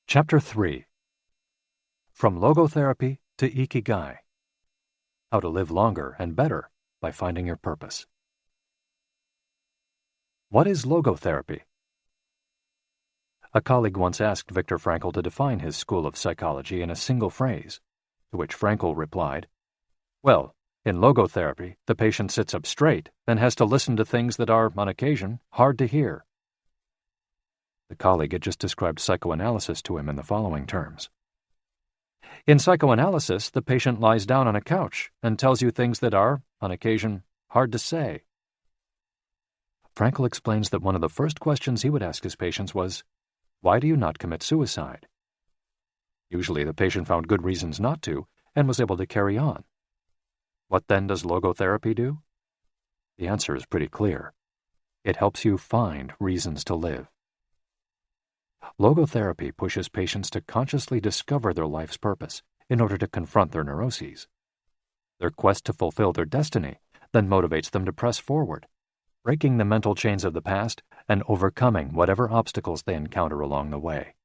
Chapter 3. From Logotherapy to Ikigai. How to live longer and better by finding your purpose. What is logotherapy? A colleague once asked Viktor Frankl to define his school of psychology in a single phrase, to which Frankl replied, "Well, in logotherapy, the patient sits up straight and has to listen to things that are, on occasion, hard to hear." The colleague had just described psychoanalysis to him in the following terms. In psychoanalysis, the patient lies down on a couch and tells you things that are, on occasion, hard to say. Frankl explains that one of the first questions he would ask his patients was, "Why do you not commit suicide?" Usually the patient found good reasons not to and was able to carry on. What then does logotherapy do? The answer is pretty clear. It helps you find reasons to live. Logotherapy pushes patients to consciously discover their life's purpose in order to confront their neuroses. Their quest to fulfill their destiny then motivates them to press forward, breaking the mental chains of the past and overcoming whatever obstacles they encounter along the way.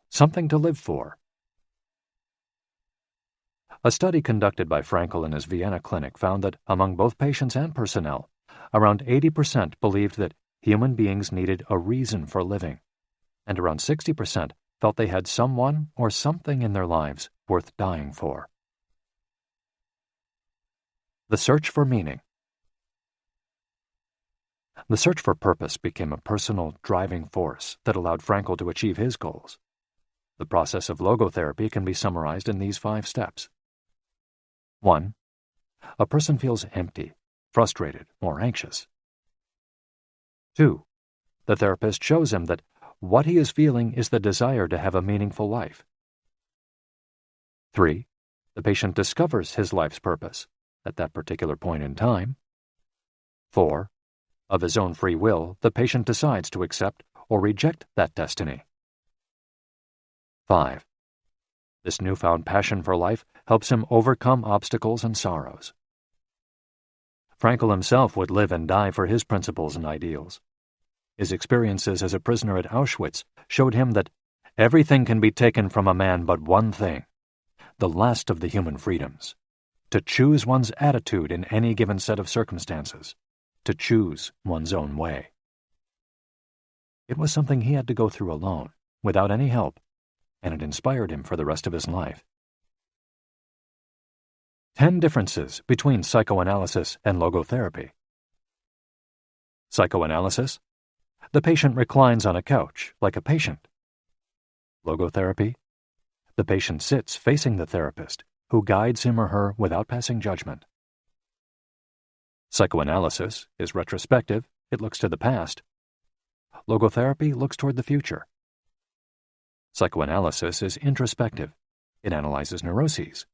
Something to live for. A study conducted by Frankl in his Vienna clinic found that among both patients and personnel, around 80% believed that human beings needed a reason for living, and around 60% felt they had someone or something in their lives worth dying for. The search for meaning. The search for purpose became a personal, driving force that allowed Frankl to achieve his goals. The process of logotherapy can be summarized in these 5 steps. 1. A person feels empty, frustrated, or anxious. 2. The therapist shows him that what he is feeling is the desire to have a meaningful life. 3. The patient discovers his life's purpose at that particular point in time. 4. Of his own free will, the patient decides to accept or reject that destiny. 5. This newfound passion for life helps him overcome obstacles and sorrows. Frankl himself would live and die for his principles and ideals. His experiences as a prisoner at Auschwitz showed him that everything can be taken from a man but one thing, the last of the human freedoms: to choose one's attitude in any given set of circumstances, to choose one's own way. It was something he had to go through alone, without any help, and it inspired him for the rest of his life. 10 differences between psychoanalysis and logotherapy. Psychoanalysis: the patient reclines on a couch like a patient. Logotherapy: the patient sits facing the therapist, who guides him or her without passing judgment. Psychoanalysis is retrospective, it looks to the past. Logotherapy looks toward the future. Psychoanalysis is introspective, it analyzes neuroses.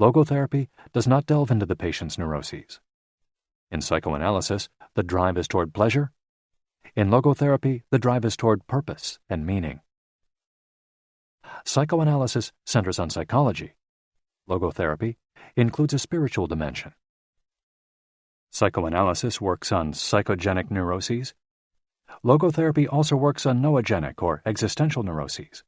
Logotherapy does not delve into the patient's neuroses. In psychoanalysis, the drive is toward pleasure. In logotherapy, the drive is toward purpose and meaning. Psychoanalysis centers on psychology. Logotherapy includes a spiritual dimension. Psychoanalysis works on psychogenic neuroses. Logotherapy also works on noogenic or existential neuroses.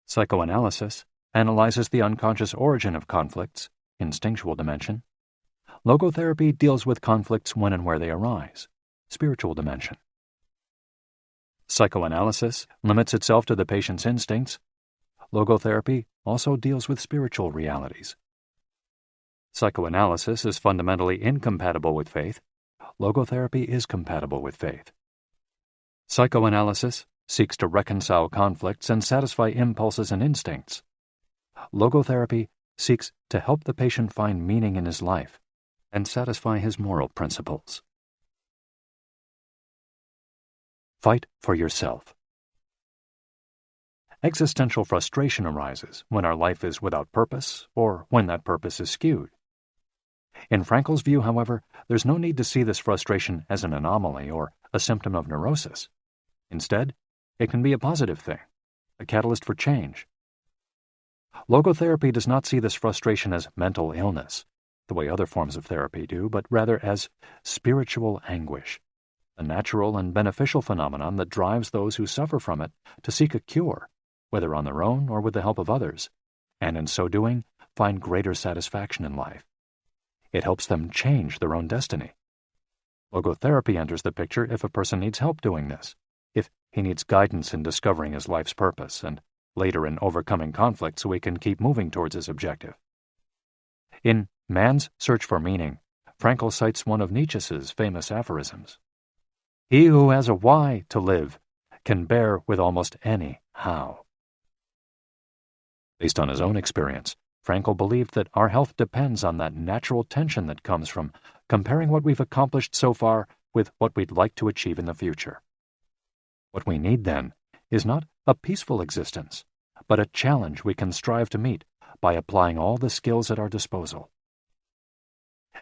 Psychoanalysis analyzes the unconscious origin of conflicts, instinctual dimension. Logotherapy deals with conflicts when and where they arise, spiritual dimension. Psychoanalysis limits itself to the patient's instincts. Logotherapy also deals with spiritual realities. Psychoanalysis is fundamentally incompatible with faith. Logotherapy is compatible with faith. Psychoanalysis seeks to reconcile conflicts and satisfy impulses and instincts. Logotherapy seeks to help the patient find meaning in his life and satisfy his moral principles. Fight for yourself. Existential frustration arises when our life is without purpose or when that purpose is skewed. In Frankl's view, however, there's no need to see this frustration as an anomaly or a symptom of neurosis. Instead, it can be a positive thing, a catalyst for change. Logotherapy does not see this frustration as mental illness, the way other forms of therapy do, but rather as spiritual anguish, a natural and beneficial phenomenon that drives those who suffer from it to seek a cure, whether on their own or with the help of others, and in so doing, find greater satisfaction in life. It helps them change their own destiny. Logotherapy enters the picture if a person needs help doing this, if he needs guidance in discovering his life's purpose, and later in overcoming conflict so he can keep moving towards his objective. In Man's Search for Meaning, Frankl cites one of Nietzsche's famous aphorisms: "He who has a why to live can bear with almost any how." Based on his own experience, Frankl believed that our health depends on that natural tension that comes from comparing what we've accomplished so far with what we'd like to achieve in the future. What we need, then, is not a peaceful existence, but a challenge we can strive to meet by applying all the skills at our disposal.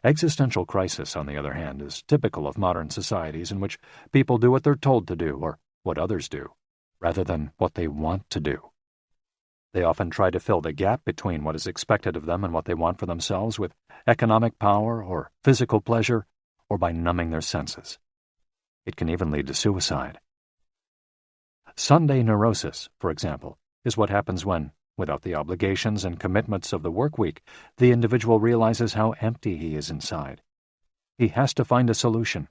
Existential crisis, on the other hand, is typical of modern societies in which people do what they're told to do or what others do, rather than what they want to do. They often try to fill the gap between what is expected of them and what they want for themselves with economic power or physical pleasure, or by numbing their senses. It can even lead to suicide. Sunday neurosis, for example, is what happens when, without the obligations and commitments of the work week, the individual realizes how empty he is inside. He has to find a solution.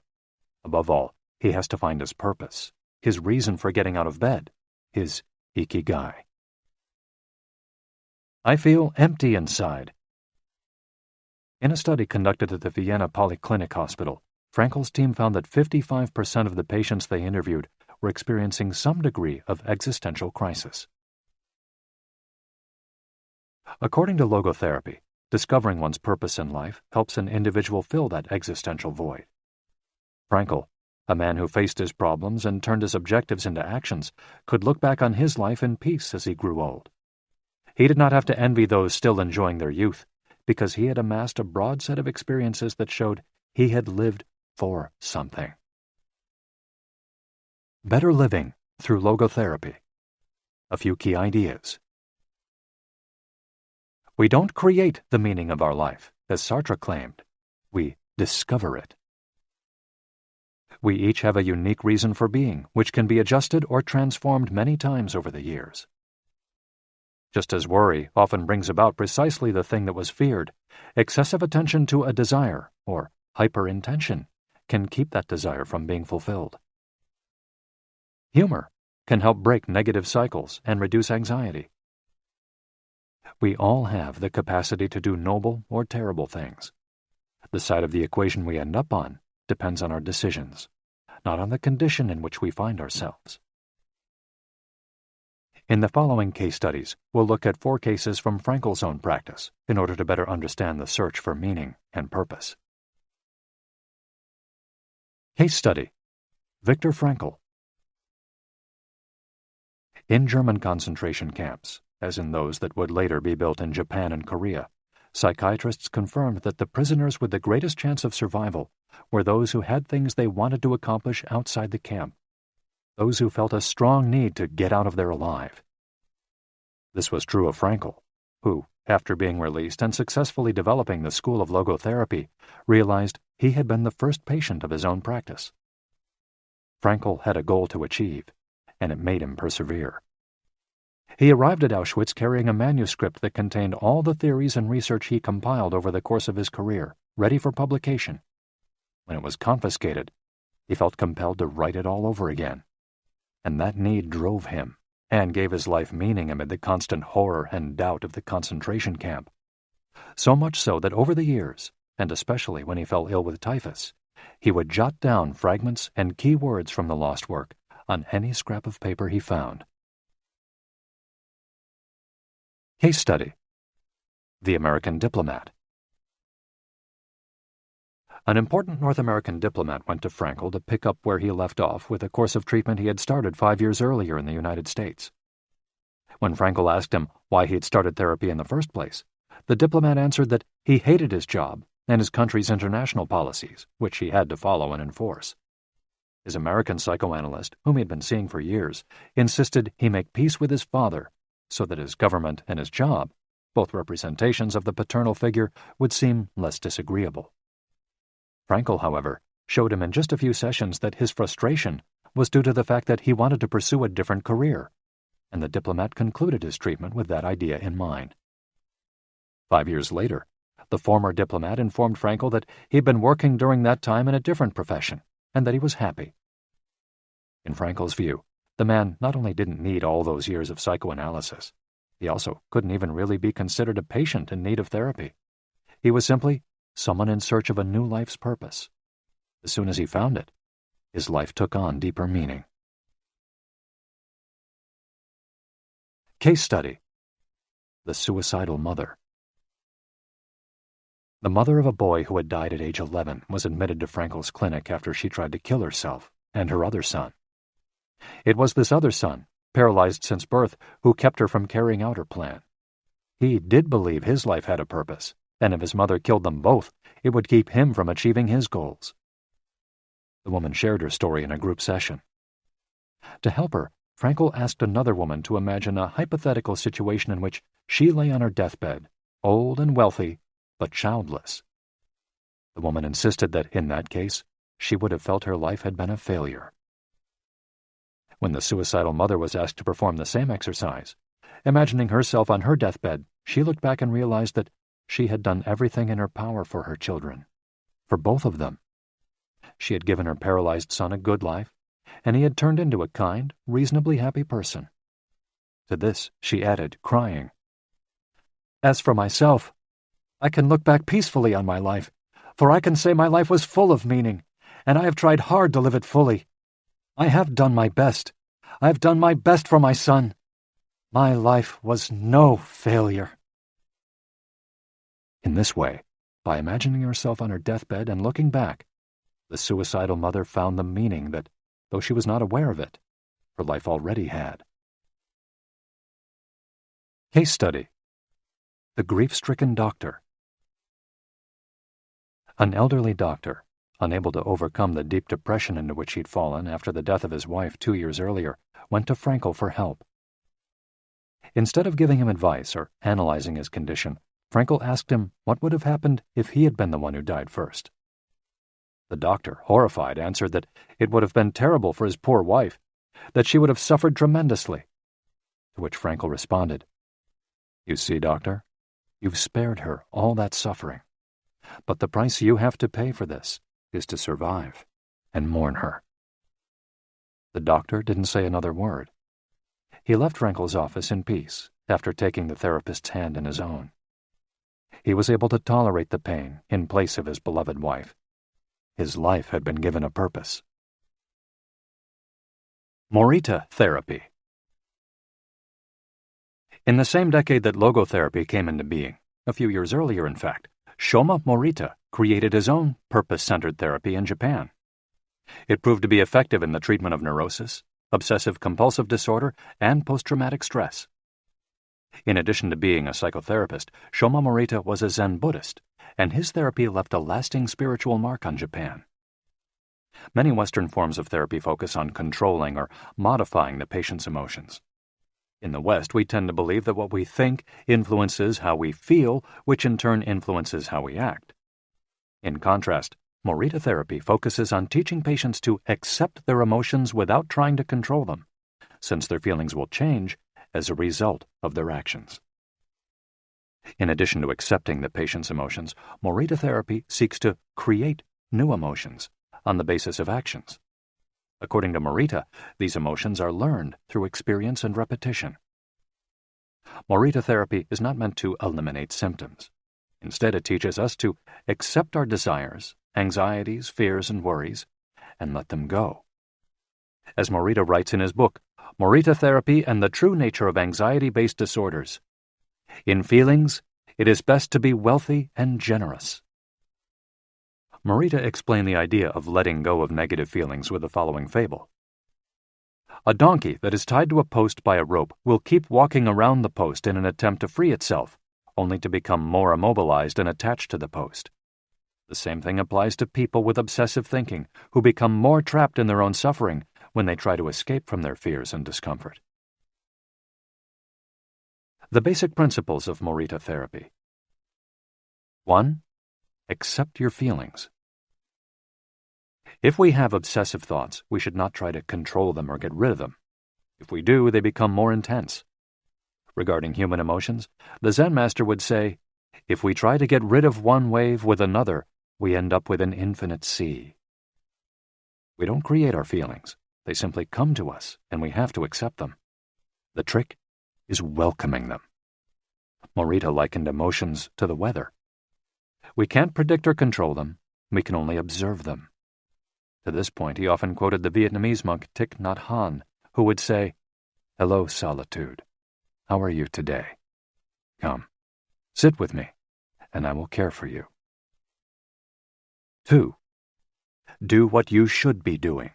Above all, he has to find his purpose, his reason for getting out of bed, his Ikigai. I feel empty inside. In a study conducted at the Vienna Polyclinic Hospital, Frankl's team found that 55% of the patients they interviewed were experiencing some degree of existential crisis. According to logotherapy, discovering one's purpose in life helps an individual fill that existential void. Frankl, a man who faced his problems and turned his objectives into actions, could look back on his life in peace as he grew old. He did not have to envy those still enjoying their youth, because he had amassed a broad set of experiences that showed he had lived for something. Better living through logotherapy. A few key ideas. We don't create the meaning of our life, as Sartre claimed. We discover it. We each have a unique reason for being, which can be adjusted or transformed many times over the years. Just as worry often brings about precisely the thing that was feared, excessive attention to a desire, or hyperintention, can keep that desire from being fulfilled. Humor can help break negative cycles and reduce anxiety. We all have the capacity to do noble or terrible things. The side of the equation we end up on depends on our decisions, not on the condition in which we find ourselves. In the following case studies, we'll look at 4 cases from Frankl's own practice in order to better understand the search for meaning and purpose. Case study: Viktor Frankl. In German concentration camps, as in those that would later be built in Japan and Korea, psychiatrists confirmed that the prisoners with the greatest chance of survival were those who had things they wanted to accomplish outside the camp, those who felt a strong need to get out of there alive. This was true of Frankl, who, after being released and successfully developing the school of logotherapy, realized he had been the first patient of his own practice. Frankl had a goal to achieve, and it made him persevere. He arrived at Auschwitz carrying a manuscript that contained all the theories and research he compiled over the course of his career, ready for publication. When it was confiscated, he felt compelled to write it all over again. And that need drove him, and gave his life meaning amid the constant horror and doubt of the concentration camp. So much so that over the years, and especially when he fell ill with typhus, he would jot down fragments and key words from the lost work on any scrap of paper he found. Case study: The American Diplomat. An important North American diplomat went to Frankl to pick up where he left off with a course of treatment he had started 5 years earlier in the United States. When Frankl asked him why he had started therapy in the first place, the diplomat answered that he hated his job and his country's international policies, which he had to follow and enforce. His American psychoanalyst, whom he had been seeing for years, insisted he make peace with his father so that his government and his job, both representations of the paternal figure, would seem less disagreeable. Frankl, however, showed him in just a few sessions that his frustration was due to the fact that he wanted to pursue a different career, and the diplomat concluded his treatment with that idea in mind. 5 years later, the former diplomat informed Frankl that he had been working during that time in a different profession, and that he was happy. In Frankl's view, the man not only didn't need all those years of psychoanalysis, he also couldn't even really be considered a patient in need of therapy. He was simply someone in search of a new life's purpose. As soon as he found it, his life took on deeper meaning. Case study: the suicidal mother. The mother of a boy who had died at age 11 was admitted to Frankl's clinic after she tried to kill herself and her other son. It was this other son, paralyzed since birth, who kept her from carrying out her plan. He did believe his life had a purpose, and if his mother killed them both, it would keep him from achieving his goals. The woman shared her story in a group session. To help her, Frankl asked another woman to imagine a hypothetical situation in which she lay on her deathbed, old and wealthy, but childless. The woman insisted that, in that case, she would have felt her life had been a failure. When the suicidal mother was asked to perform the same exercise, imagining herself on her deathbed, she looked back and realized that she had done everything in her power for her children, for both of them. She had given her paralyzed son a good life, and he had turned into a kind, reasonably happy person. To this she added, crying, "As for myself, I can look back peacefully on my life, for I can say my life was full of meaning, and I have tried hard to live it fully. I have done my best. I have done my best for my son. My life was no failure." In this way, by imagining herself on her deathbed and looking back, the suicidal mother found the meaning that, though she was not aware of it, her life already had. Case study: the grief-stricken doctor. An elderly doctor, unable to overcome the deep depression into which he'd fallen after the death of his wife 2 years earlier, went to Frankl for help. Instead of giving him advice or analyzing his condition, Frankl asked him what would have happened if he had been the one who died first. The doctor, horrified, answered that it would have been terrible for his poor wife, that she would have suffered tremendously. To which Frankl responded, "You see, doctor, you've spared her all that suffering, but the price you have to pay for this is to survive and mourn her." The doctor didn't say another word. He left Frankl's office in peace after taking the therapist's hand in his own. He was able to tolerate the pain in place of his beloved wife. His life had been given a purpose. Morita therapy. In the same decade that logotherapy came into being, a few years earlier in fact, Shoma Morita created his own purpose-centered therapy in Japan. It proved to be effective in the treatment of neurosis, obsessive-compulsive disorder, and post-traumatic stress. In addition to being a psychotherapist, Shoma Morita was a Zen Buddhist, and his therapy left a lasting spiritual mark on Japan. Many Western forms of therapy focus on controlling or modifying the patient's emotions. In the West, we tend to believe that what we think influences how we feel, which in turn influences how we act. In contrast, Morita therapy focuses on teaching patients to accept their emotions without trying to control them, since their feelings will change as a result of their actions. In addition to accepting the patient's emotions, Morita therapy seeks to create new emotions on the basis of actions. According to Morita, these emotions are learned through experience and repetition. Morita therapy is not meant to eliminate symptoms. Instead, it teaches us to accept our desires, anxieties, fears, and worries, and let them go. As Morita writes in his book, Morita Therapy and the True Nature of Anxiety-Based Disorders, in feelings, it is best to be wealthy and generous. Morita explained the idea of letting go of negative feelings with the following fable. A donkey that is tied to a post by a rope will keep walking around the post in an attempt to free itself, only to become more immobilized and attached to the post. The same thing applies to people with obsessive thinking, who become more trapped in their own suffering when they try to escape from their fears and discomfort. The basic principles of Morita therapy. 1. Accept your feelings. If we have obsessive thoughts, we should not try to control them or get rid of them. If we do, they become more intense. Regarding human emotions, the Zen master would say, if we try to get rid of one wave with another, we end up with an infinite sea. We don't create our feelings. They simply come to us, and we have to accept them. The trick is welcoming them. Morita likened emotions to the weather. We can't predict or control them. We can only observe them. To this point, he often quoted the Vietnamese monk Thich Nhat Hanh, who would say, "Hello, solitude. How are you today? Come, sit with me, and I will care for you." 2. Do what you should be doing.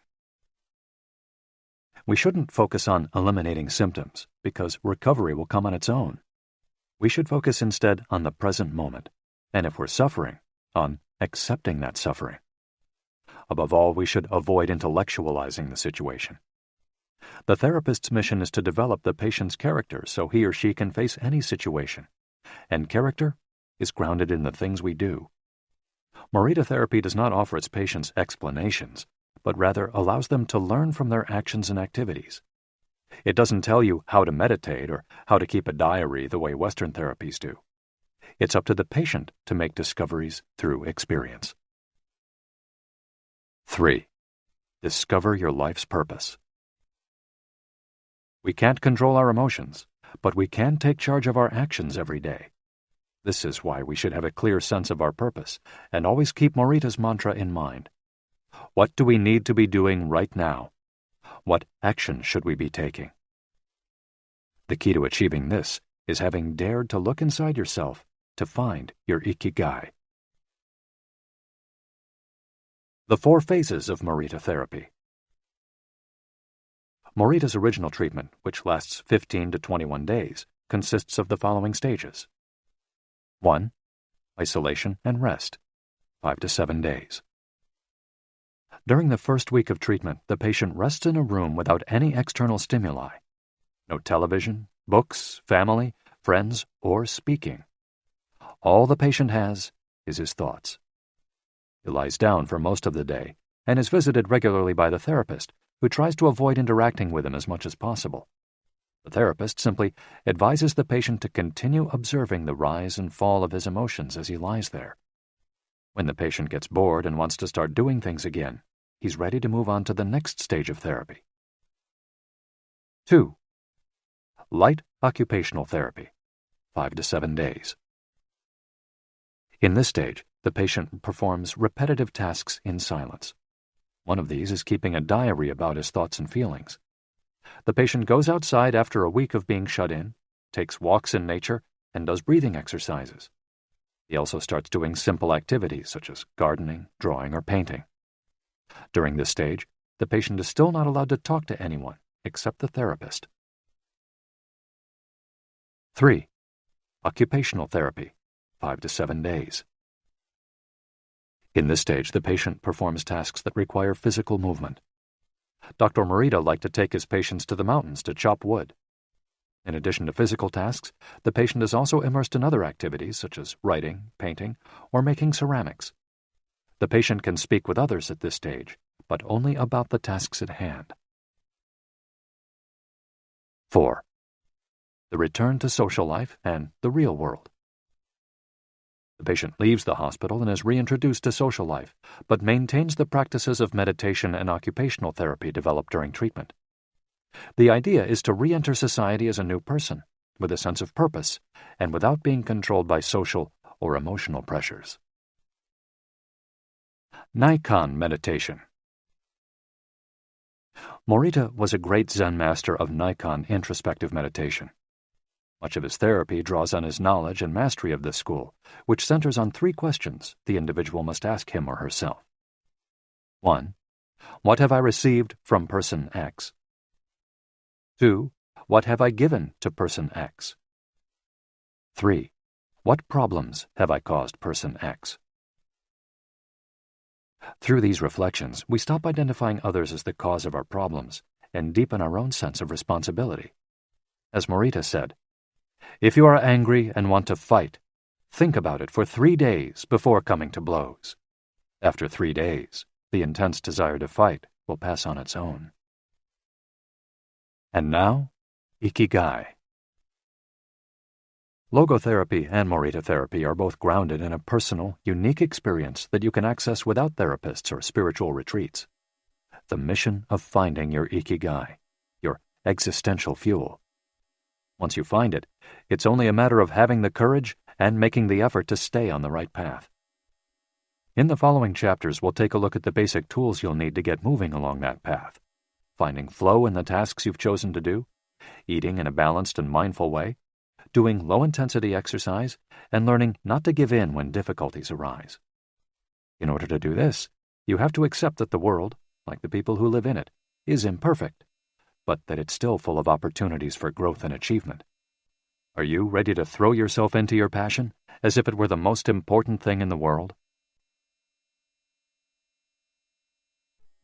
We shouldn't focus on eliminating symptoms, because recovery will come on its own. We should focus instead on the present moment, and if we're suffering, on accepting that suffering. Above all, we should avoid intellectualizing the situation. The therapist's mission is to develop the patient's character so he or she can face any situation, and character is grounded in the things we do. Morita therapy does not offer its patients explanations, but rather allows them to learn from their actions and activities. It doesn't tell you how to meditate or how to keep a diary the way Western therapies do. It's up to the patient to make discoveries through experience. 3. Discover your life's purpose. We can't control our emotions, but we can take charge of our actions every day. This is why we should have a clear sense of our purpose and always keep Morita's mantra in mind. What do we need to be doing right now? What action should we be taking? The key to achieving this is having dared to look inside yourself to find your Ikigai. The 4 phases of Morita therapy. Morita's original treatment, which lasts 15 to 21 days, consists of the following stages. 1. Isolation and rest, 5 to 7 days. During the first week of treatment, the patient rests in a room without any external stimuli. No television, books, family, friends, or speaking. All the patient has is his thoughts. He lies down for most of the day and is visited regularly by the therapist, who tries to avoid interacting with him as much as possible. The therapist simply advises the patient to continue observing the rise and fall of his emotions as he lies there. When the patient gets bored and wants to start doing things again, he's ready to move on to the next stage of therapy. 2. Light occupational therapy, 5 to 7 days. In this stage, the patient performs repetitive tasks in silence. One of these is keeping a diary about his thoughts and feelings. The patient goes outside after a week of being shut in, takes walks in nature, and does breathing exercises. He also starts doing simple activities such as gardening, drawing, or painting. During this stage, the patient is still not allowed to talk to anyone except the therapist. 3. Occupational therapy, 5 to 7 days. In this stage, the patient performs tasks that require physical movement. Dr. Morita liked to take his patients to the mountains to chop wood. In addition to physical tasks, the patient is also immersed in other activities such as writing, painting, or making ceramics. The patient can speak with others at this stage, but only about the tasks at hand. 4. The return to social life and the real world. The patient leaves the hospital and is reintroduced to social life, but maintains the practices of meditation and occupational therapy developed during treatment. The idea is to re-enter society as a new person, with a sense of purpose, and without being controlled by social or emotional pressures. Nikon meditation. Morita was a great Zen master of Nikon introspective meditation. Much of his therapy draws on his knowledge and mastery of this school, which centers on 3 questions the individual must ask him or herself. 1. What have I received from person X? 2. What have I given to person X? 3. What problems have I caused person X? Through these reflections, we stop identifying others as the cause of our problems and deepen our own sense of responsibility. As Morita said, if you are angry and want to fight, think about it for 3 days before coming to blows. After 3 days, The intense desire to fight will pass on its own. And now, Ikigai. Logotherapy and Morita therapy are both grounded in a personal, unique experience that you can access without therapists or spiritual retreats. The mission of finding your Ikigai, your existential fuel. Once you find it, it's only a matter of having the courage and making the effort to stay on the right path. In the following chapters, we'll take a look at the basic tools you'll need to get moving along that path. Finding flow in the tasks you've chosen to do, eating in a balanced and mindful way, doing low-intensity exercise, and learning not to give in when difficulties arise. In order to do this, you have to accept that the world, like the people who live in it, is imperfect, but that it's still full of opportunities for growth and achievement. Are you ready to throw yourself into your passion as if it were the most important thing in the world?